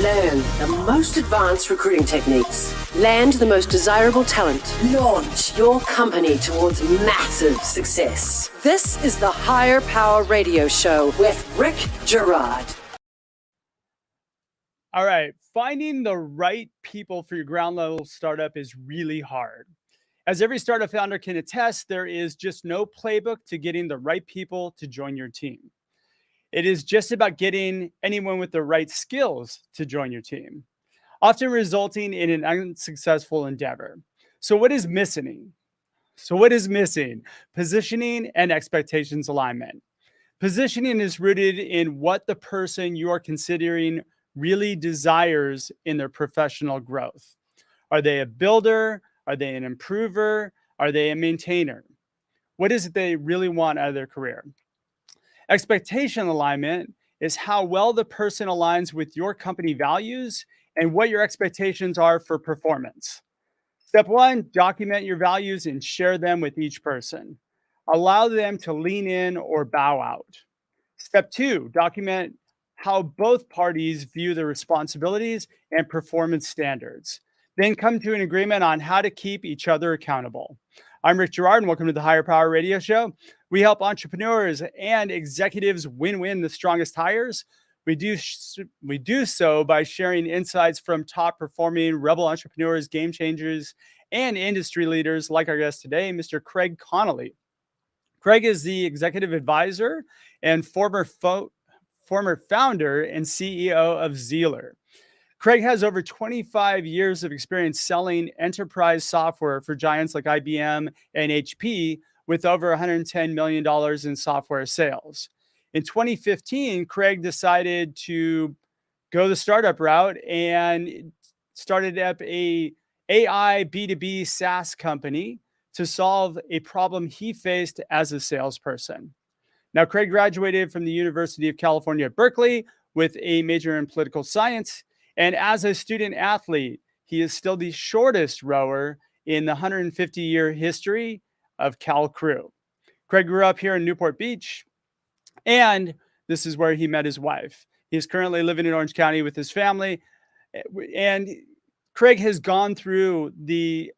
Learn the most advanced recruiting techniques. Land the most desirable talent. Launch your company towards massive success. This is the Higher Power Radio Show with Rick Girard. All right, finding the right people for your ground level startup is really hard. As every startup founder can attest, there is just no playbook to getting the right people to join your team. It is just about getting anyone with the right skills to join your team, often resulting in an unsuccessful endeavor. So what is missing? Positioning and expectations alignment. Positioning is rooted in what the person you are considering really desires in their professional growth. Are they a builder? Are they an improver? Are they a maintainer? What is it they really want out of their career? Expectation alignment is how well the person aligns with your company values and what your expectations are for performance. Step one, document your values and share them with each person. Allow them to lean in or bow out. Step two, document how both parties view their responsibilities and performance standards. Then come to an agreement on how to keep each other accountable. I'm Rick Girard, and welcome to the Higher Power Radio Show. We help entrepreneurs and executives win the strongest hires. We do so by sharing insights from top performing rebel entrepreneurs, game changers, and industry leaders like our guest today, Mr. Craig Conlee. Craig is the executive advisor and former founder and CEO of Zealr. Craig has over 25 years of experience selling enterprise software for giants like IBM and HP, with over $110 million in software sales. In 2015, Craig decided to go the startup route and started up a AI B2B SaaS company to solve a problem he faced as a salesperson. Now, Craig graduated from the University of California at Berkeley with a major in political science. And as a student athlete, he is still the shortest rower in the 150-year history of Cal Crew. Craig grew up here in Newport Beach, and this is where he met his wife. He is currently living in Orange County with his family. And Craig has gone through the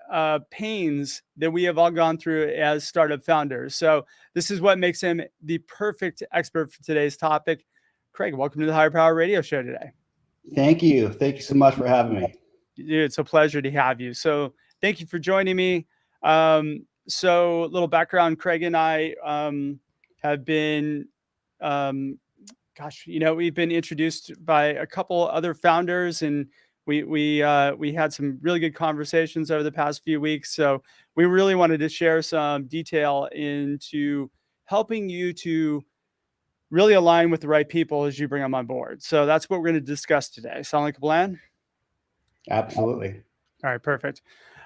pains that we have all gone through as startup founders. So this is what makes him the perfect expert for today's topic. Craig, welcome to the Higher Power Radio Show today. Thank you. Thank you so much for having me. It's a pleasure to have you. So thank you for joining me. So a little background, Craig and I have been, we've been introduced by a couple other founders, and we had some really good conversations over the past few weeks. So we really wanted to share some detail into helping you to really align with the right people as you bring them on board. So that's what we're going to discuss today. Sound like a plan? Absolutely. All right, perfect.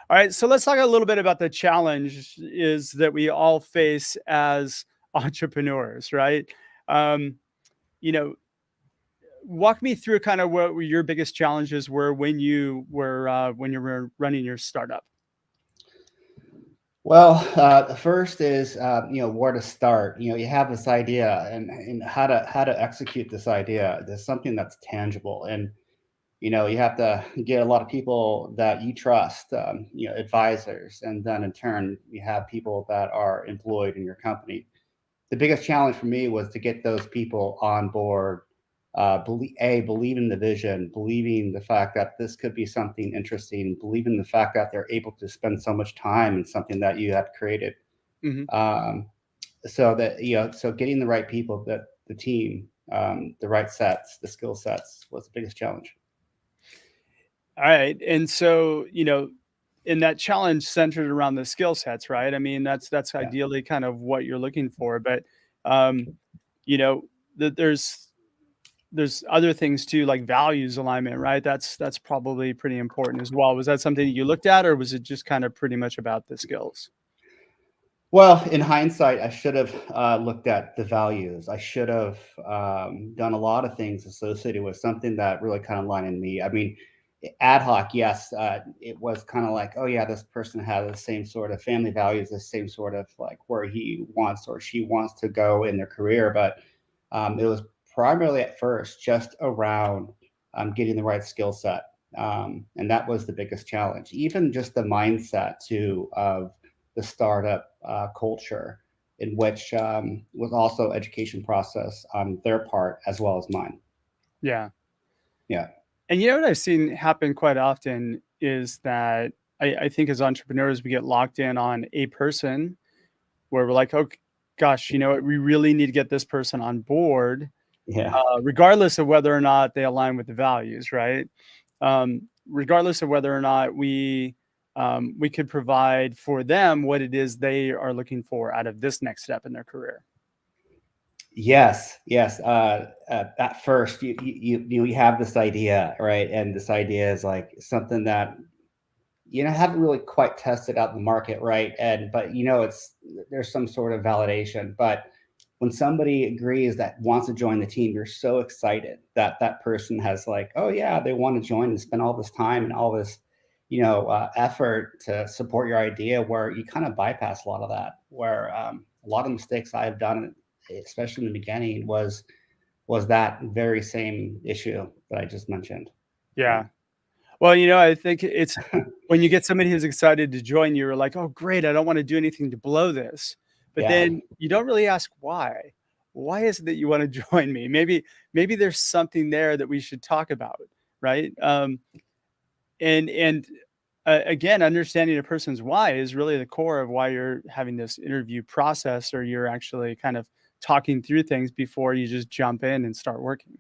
All right, so let's talk a little bit about the challenge is that we all face as entrepreneurs, right? Walk me through kind of what your biggest challenges were when you were running your startup. Well, the first is where to start. You have this idea and how to execute this idea. There's something that's tangible, and you have to get a lot of people that you trust, advisors, and then in turn you have people that are employed in your company. The biggest challenge for me was to get those people on board. Believe in the vision, believing the fact that this could be something interesting, believing the fact that they're able to spend so much time in something that you had created. Mm-hmm. So getting the right people, the team, the right sets, the skill sets was the biggest challenge. All right. And so, in that challenge centered around the skill sets, right? I mean, that's ideally kind of what you're looking for, but, there's other things too, like values alignment, right? That's probably pretty important as well. Was that something that you looked at, or was it just kind of pretty much about the skills? Well, in hindsight, I should have looked at the values. I should have done a lot of things associated with something that really kind of aligned in me. I mean, ad hoc, yes, it was kind of like, oh yeah, this person has the same sort of family values, the same sort of like where he wants or she wants to go in their career. But it was primarily at first just around getting the right skill set. And that was the biggest challenge. Even just the mindset too of the startup culture, in which was also education process on their part as well as mine. Yeah. Yeah. And you know what I've seen happen quite often is that I think as entrepreneurs, we get locked in on a person where we're like, oh gosh, you know what, we really need to get this person on board, Yeah. regardless of whether or not they align with the values, right? Regardless of whether or not we could provide for them what it is they are looking for out of this next step in their career. Yes, yes. At first, you have this idea, right? And this idea is like something that haven't really quite tested out in the market, right? But there's some sort of validation. But when somebody agrees that wants to join the team, you're so excited that that person has like, oh yeah, they want to join and spend all this time and all this, effort to support your idea. Where you kind of bypass a lot of that. Where a lot of mistakes I've done, especially in the beginning, was that very same issue that I just mentioned. Yeah. Well, I think it's when you get somebody who's excited to join you, you're like, oh, great. I don't want to do anything to blow this. But Yeah. then you don't really ask why. Why is it that you want to join me? Maybe there's something there that we should talk about, right? And again, understanding a person's why is really the core of why you're having this interview process, or you're actually kind of talking through things before you just jump in and start working.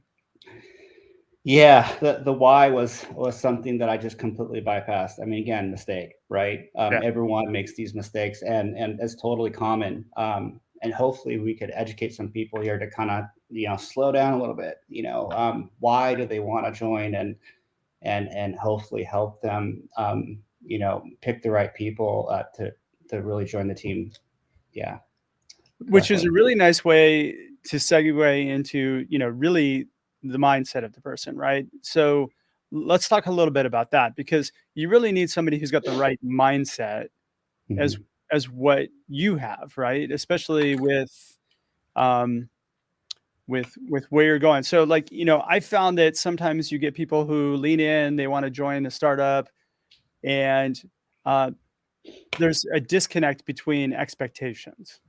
Yeah, the why was something that I just completely bypassed. I mean, again, mistake, right? Yeah. Everyone makes these mistakes, and it's totally common. And hopefully, we could educate some people here to kind of slow down a little bit. Why do they want to join, and hopefully help them pick the right people to really join the team. Yeah, Which is a correctly. really nice way to segue into, really the mindset of the person, right? So let's talk a little bit about that, because you really need somebody who's got the right mindset as Mhm. as what you have, right? Especially um with where you're going. So like, I found that sometimes you get people who lean in, they want to join a startup, and uh, there's a disconnect between expectations.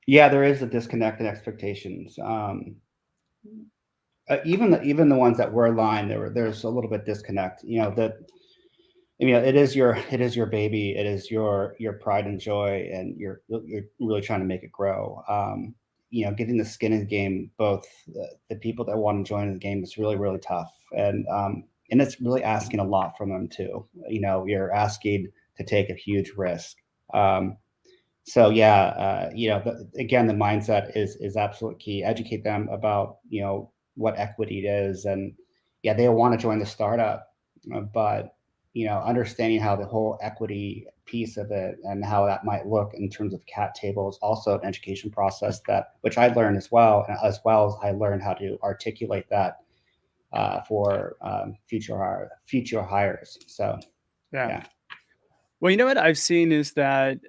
Yeah, there is a disconnect in expectations. Even the ones that were aligned, there's a little bit disconnect. That it is your baby, it is your pride and joy, and you're really trying to make it grow. Getting the skin in the game, both the people that want to join the game, is really really tough, and it's really asking a lot from them too. You're asking to take a huge risk. So yeah, again, the mindset is absolute key. Educate them about what equity is, and yeah, they want to join the startup, but understanding how the whole equity piece of it and how that might look in terms of cap table is also an education process, that which I learned as well, as I learned how to articulate that for future hires. So Yeah. yeah. Well, you know what I've seen is that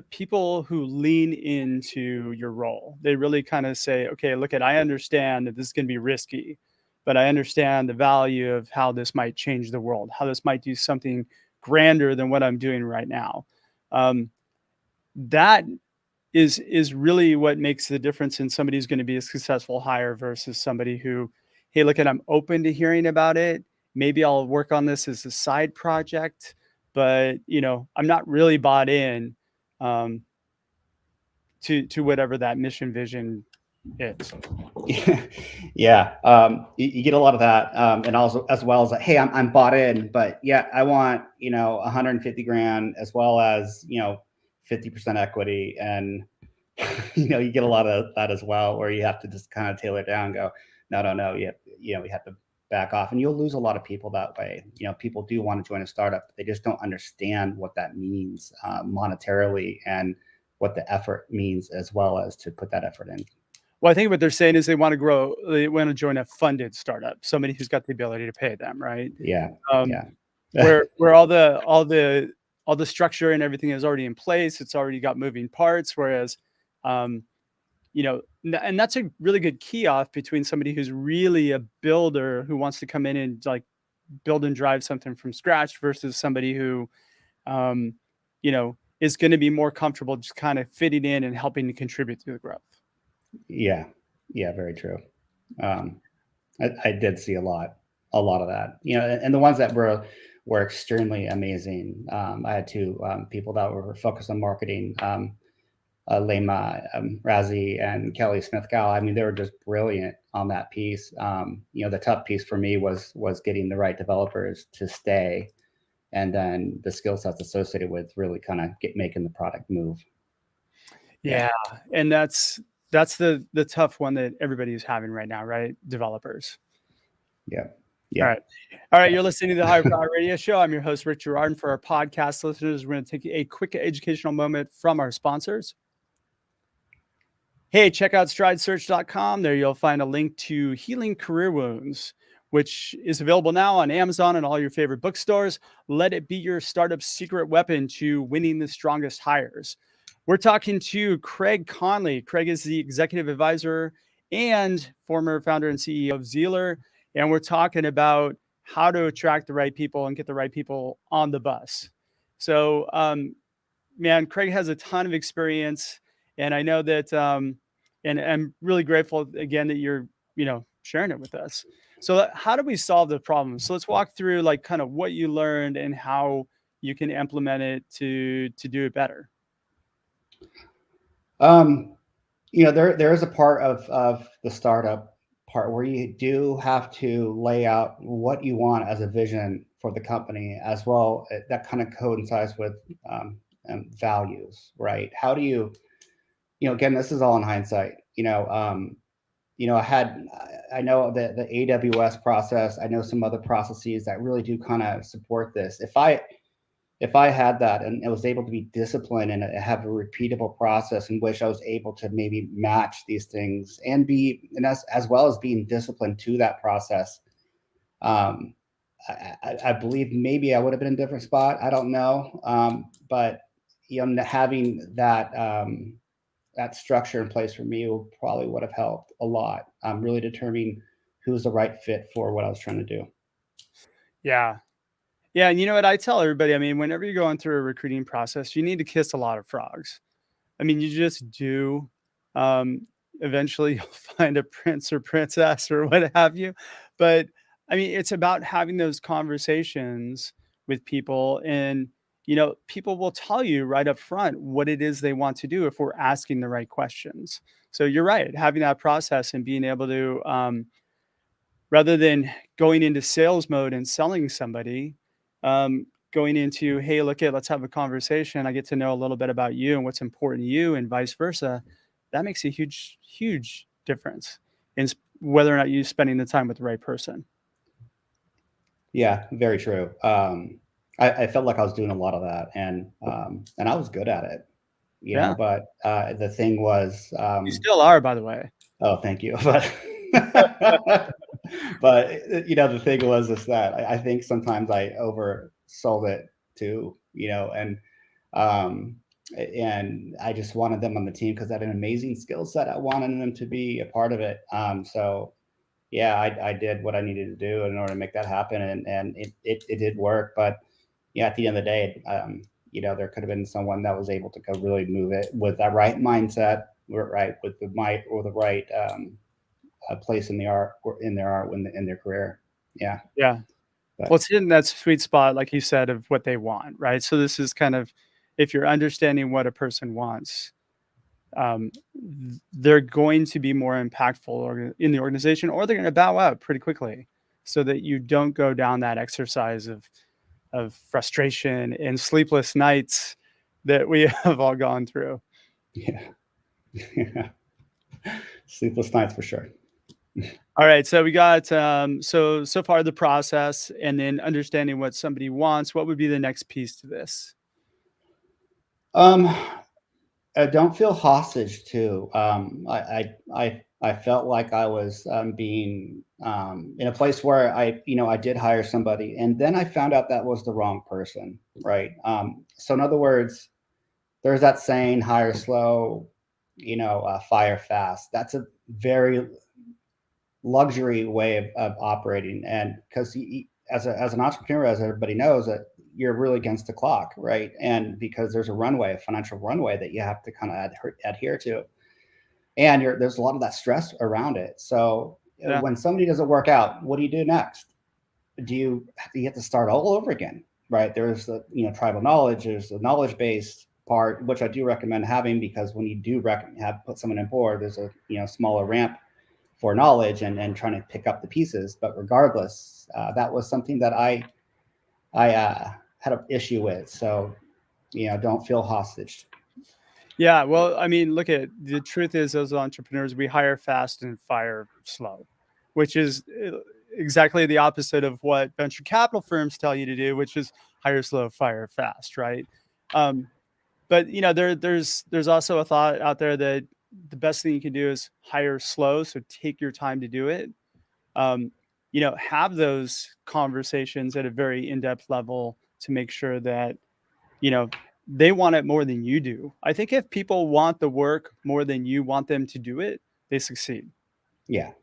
people who lean into your role, they really kind of say, okay, look, I understand that this is going to be risky, but I understand the value of how this might change the world, how this might do something grander than what I'm doing right now. Um, that is really what makes the difference in somebody who's going to be a successful hire versus somebody who, hey, look, I'm open to hearing about it. Maybe I'll work on this as a side project, but I'm not really bought in um, to whatever that mission vision is. Yeah, you get a lot of that, and also as well as like, hey, I'm bought in, but yeah, I want 150 grand as well as 50% equity, and you get a lot of that as well, where you have to just kind of tailor it down, and go, no, we have to back off, and you'll lose a lot of people that way. People do want to join a startup, but they just don't understand what that means monetarily, and what the effort means, as well as to put that effort in. Well, I think what they're saying is they want to grow, they want to join a funded startup, somebody who's got the ability to pay them, right? Yeah, Um, yeah. where all the structure and everything is already in place, it's already got moving parts. Whereas, um, and that's a really good key off between somebody who's really a builder who wants to come in and like build and drive something from scratch versus somebody who, is going to be more comfortable just kind of fitting in and helping to contribute to the growth. Yeah, very true. I did see a lot of that, and the ones that were extremely amazing. I had two people that were focused on marketing, Lema Razi and Kelly Smith-Gow. I mean, they were just brilliant on that piece. The tough piece for me was getting the right developers to stay, and then the skill sets associated with really kind of making the product move. Yeah. And that's the tough one that everybody is having right now, right? Developers. Yeah. All right. You're listening to the Higher Power Radio Show. I'm your host, Rick Girard. And for our podcast listeners, we're going to take a quick educational moment from our sponsors. Hey, check out stridesearch.com. There you'll find a link to Healing Career Wounds, which is available now on Amazon and all your favorite bookstores. Let it be your startup's secret weapon to winning the strongest hires. We're talking to Craig Conlee. Craig is the executive advisor and former founder and CEO of Zealr. And we're talking about how to attract the right people and get the right people on the bus. So, man, Craig has a ton of experience. And I know that, and I'm really grateful again that you're, sharing it with us. So how do we solve the problem? So let's walk through like kind of what you learned and how you can implement it to do it better. There is a part of the startup part where you do have to lay out what you want as a vision for the company as well. That kind of coincides with values, right? How do you, again, this is all in hindsight. I know the AWS process. I know some other processes that really do kind of support this. If I had that and it was able to be disciplined and have a repeatable process in which I was able to maybe match these things and as well as being disciplined to that process, I believe maybe I would have been in a different spot. I don't know, but having that structure in place for me probably would have helped a lot. Really determining who's the right fit for what I was trying to do. Yeah. Yeah. And you know what I tell everybody? I mean, whenever you're going through a recruiting process, you need to kiss a lot of frogs. I mean, you just do. Eventually you'll find a prince or princess or what have you. But I mean, it's about having those conversations with people and, people will tell you right up front what it is they want to do if we're asking the right questions. So you're right. Having that process and being able to, rather than going into sales mode and selling somebody, going into, hey, let's have a conversation. I get to know a little bit about you and what's important to you and vice versa. That makes a huge, huge difference in whether or not you're spending the time with the right person. Yeah, very true. I felt like I was doing a lot of that and I was good at it, but the thing was, you still are, by the way. Oh, thank you. But, the thing was is that I think sometimes I oversold it too, and I just wanted them on the team because I had an amazing skill set. I wanted them to be a part of it. So yeah, I did what I needed to do in order to make that happen. And it did work. But yeah, at the end of the day, there could have been someone that was able to go really move it with that right mindset, right, with the right place in their career. Yeah. Yeah. But, well, it's in that sweet spot, like you said, of what they want, right? So this is kind of, if you're understanding what a person wants, they're going to be more impactful in the organization, or they're going to bow out pretty quickly, so that you don't go down that exercise of frustration and sleepless nights that we have all gone through. Yeah. Sleepless nights for sure. All right. So we got, so far the process and then understanding what somebody wants. What would be the next piece to this? Don't feel hostage too. I felt like I was being in a place where I did hire somebody and then I found out that was the wrong person. Right. So in other words, there's that saying, hire slow, fire fast. That's a very luxury way of operating. And because as an entrepreneur, as everybody knows, that you're really against the clock, right? And because there's a financial runway that you have to kind of adhere to, and there's a lot of that stress around it. So when somebody doesn't work out, what do you do next? You have to start all over again, right? There's the tribal knowledge, there's the knowledge-based part, which I do recommend having, because when you do put someone on board, there's a smaller ramp for knowledge and trying to pick up the pieces. But regardless, that was something that I had an issue with. So don't feel hostage. Yeah, well, I mean, look at the truth is, as entrepreneurs, we hire fast and fire slow, which is exactly the opposite of what venture capital firms tell you to do, which is hire slow, fire fast, right? But there's also a thought out there that the best thing you can do is hire slow, so take your time to do it. Have those conversations at a very in-depth level to make sure that they want it more than you do. I think if people want the work more than you want them to do it, they succeed. Yeah.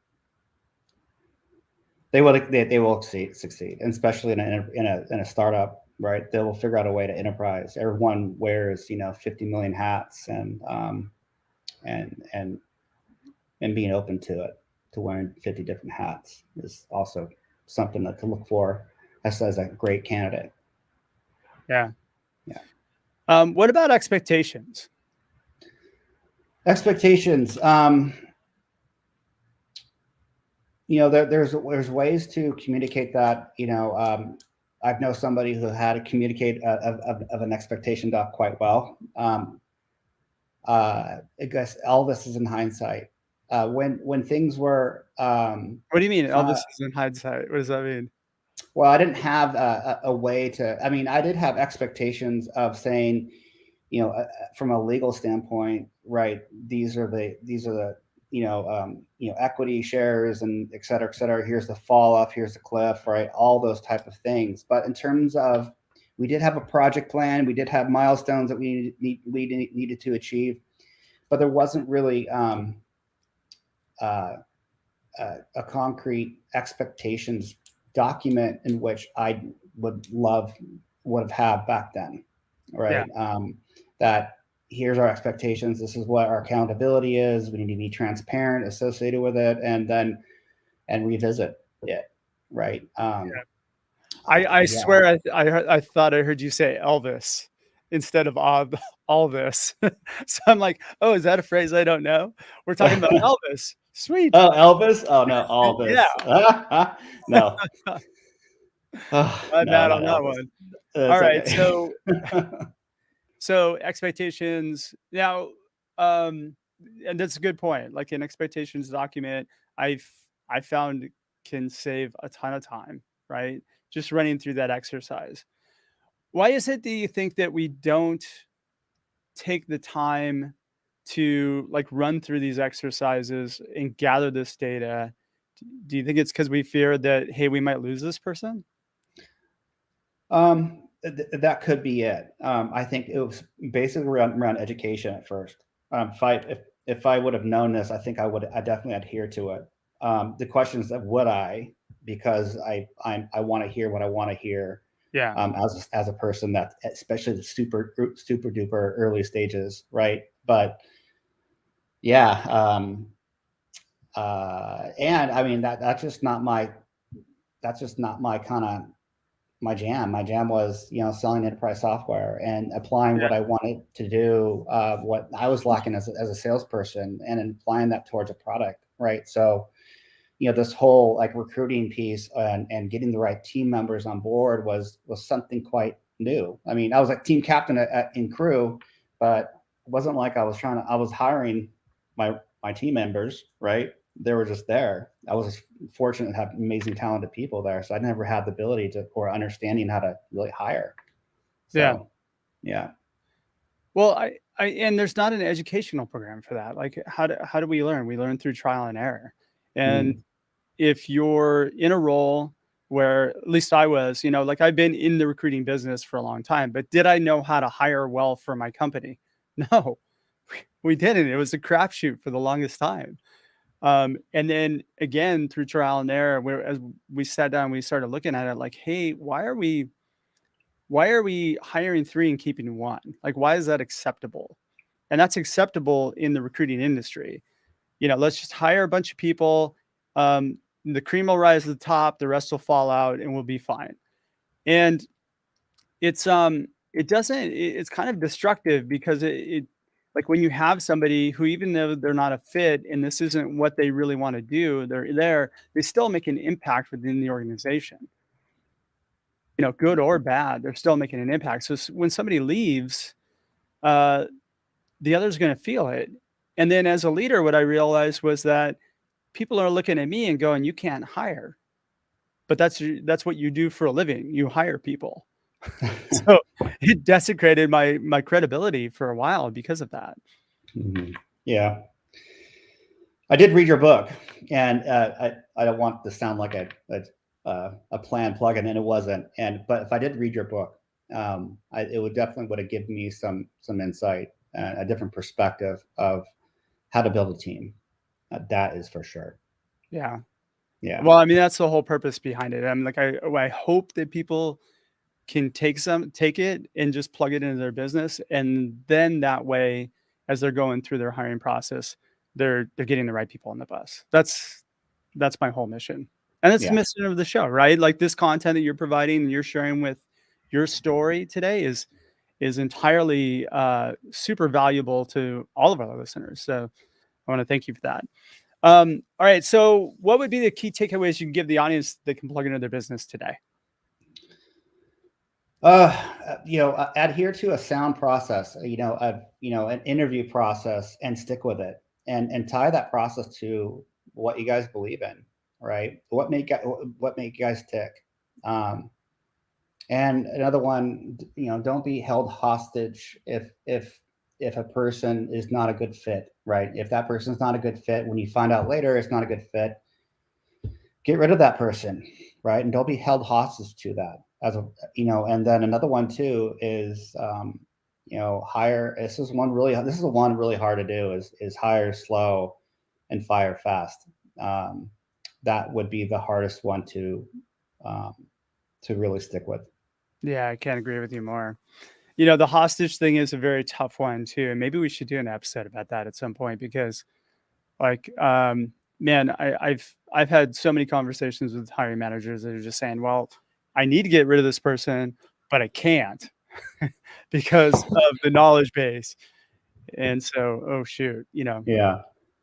They will succeed, and especially in a startup, right? They will figure out a way to enterprise. Everyone wears 50 million hats, and being open to wearing 50 different hats is also something to look for as a great candidate. Yeah. What about expectations? Expectations. There's ways to communicate that. I know somebody who had to communicate of an expectation doc quite well. I guess all this is in hindsight. When things were. What do you mean? All this is in hindsight. What does that mean? Well, I didn't have a way to. I mean, I did have expectations of saying, from a legal standpoint, right? These are the equity shares and et cetera, et cetera. Here's the fall off, here's the cliff, right? All those type of things. But in terms of, we did have a project plan, we did have milestones that we needed to achieve, but there wasn't really a concrete expectations document in which I would have had back then, right? Yeah. That here's our expectations. This is what our accountability is. We need to be transparent associated with it, and revisit it, right? I swear I thought I heard you say Elvis instead of all this. So I'm like, oh, is that a phrase I don't know? We're talking about Elvis. Sweet. Oh, Elvis? Oh no, all this. Yeah. No. I'm mad on that Elvis. One. All right, okay. So expectations now, and that's a good point. Like an expectations document, I found can save a ton of time, right? Just running through that exercise. Why is it, do you think, that we don't take the time to run through these exercises and gather this data? Do you think it's because we fear that, hey, we might lose this person? That could be it. I think it was basically around education at first. If I would have known this, I think I definitely adhere to it. The question is, would I? Because I want to hear what I want to hear. Yeah. As a person, that especially the super duper early stages, right? But yeah, and I mean that's just not my kind of my jam. My jam was selling enterprise software and applying what I wanted to do, what I was lacking as a salesperson, and applying that towards a product, right? So this whole recruiting piece and getting the right team members on board was something quite new. I mean, I was team captain in crew, but it wasn't like I was hiring my team members, right? They were just there. I was fortunate to have amazing, talented people there. So I never had the ability or understanding how to really hire. So, yeah. Well, I and there's not an educational program for that. Like, how do we learn? We learn through trial and error. And if you're in a role where, at least I was, I've been in the recruiting business for a long time, but did I know how to hire well for my company? No, we didn't. It was a crapshoot for the longest time. And then again, through trial and error, as we sat down, we started looking at it like, hey, why are we hiring 3 and keeping 1? Like, why is that acceptable? And that's acceptable in the recruiting industry. Let's just hire a bunch of people. The cream will rise to the top, the rest will fall out, and we'll be fine. And it's kind of destructive, because it like when you have somebody who, even though they're not a fit and this isn't what they really want to do, they still make an impact within the organization. Good or bad, they're still making an impact. So when somebody leaves, the other's going to feel it. And then as a leader, what I realized was that people are looking at me and going, you can't hire. But that's what you do for a living. You hire people. So it desecrated my credibility for a while because of that. Mm-hmm. Yeah. I did read your book, and I don't want to sound like a planned plug-in, and it wasn't. But if I did read your book, it definitely would have given me some insight, a different perspective of how to build a team. That is for sure. Yeah. Yeah. Well, I mean, that's the whole purpose behind it. I'm like, I hope that people can take it and just plug it into their business, and then that way, as they're going through their hiring process, they're getting the right people on the bus. That's my whole mission. And it's the mission of the show, right? Like, this content that you're providing and you're sharing with your story today is entirely super valuable to all of our listeners. So I want to thank you for that. All right. So what would be the key takeaways you can give the audience that can plug into their business today? Adhere to a sound process, an interview process, and stick with it, and tie that process to what you guys believe in, right? What make you guys tick. And another one, don't be held hostage if a person is not a good fit, right? If that person's not a good fit, when you find out later it's not a good fit, get rid of that person, right? And don't be held hostage to that. And then another one too is, hire. This is one really hard to do, is hire slow and fire fast. That would be the hardest one to really stick with. Yeah, I can't agree with you more. The hostage thing is a very tough one too. And maybe we should do an episode about that at some point, because man, I've had so many conversations with hiring managers that are just saying, well, I need to get rid of this person, but I can't because of the knowledge base. And so, oh shoot,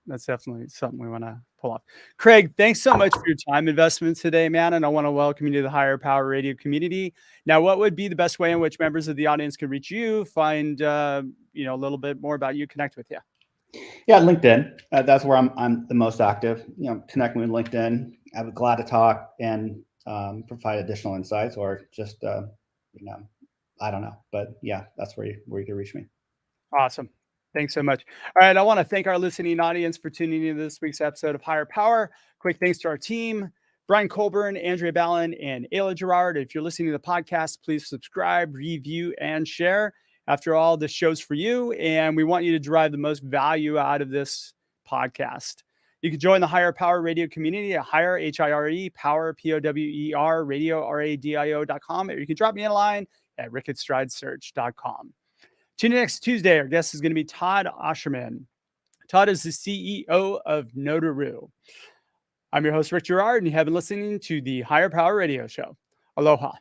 that's definitely something we want to pull off. Craig, thanks so much for your time investment today, man. And I want to welcome you to the Higher Power Radio community. Now, what would be the best way in which members of the audience could reach you, find a little bit more about you, connect with you? Yeah, LinkedIn. That's where I'm the most active. Connect me with LinkedIn. I'm glad to talk and provide additional insights, or just I don't know, but yeah, that's where you can reach me. Awesome. Thanks so much. All right. I want to thank our listening audience for tuning into this week's episode of Higher Power. Quick thanks to our team, Brian Colburn, Andrea Ballin, and Ayla Gerard. If you're listening to the podcast, please subscribe, review, and share. After all, this show's for you, and we want you to derive the most value out of this podcast. You can join the Higher Power Radio community at Higher, H-I-R-E, Power, P-O-W-E-R, Radio, R-A-D-I-O.com, or you can drop me a line at ricketstridesearch.com. Tune in next Tuesday. Our guest is going to be Todd Osherman. Todd is the CEO of Notaroo. I'm your host, Rick Gerard, and you have been listening to the Higher Power Radio Show. Aloha.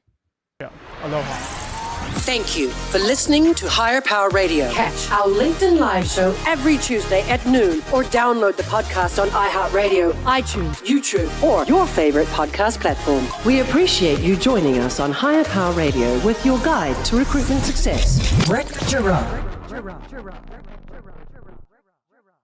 Aloha. Thank you for listening to Higher Power Radio. Catch our LinkedIn Live show every Tuesday at noon, or download the podcast on iHeartRadio, iTunes, YouTube, or your favorite podcast platform. We appreciate you joining us on Higher Power Radio with your guide to recruitment success, Rick Gerard.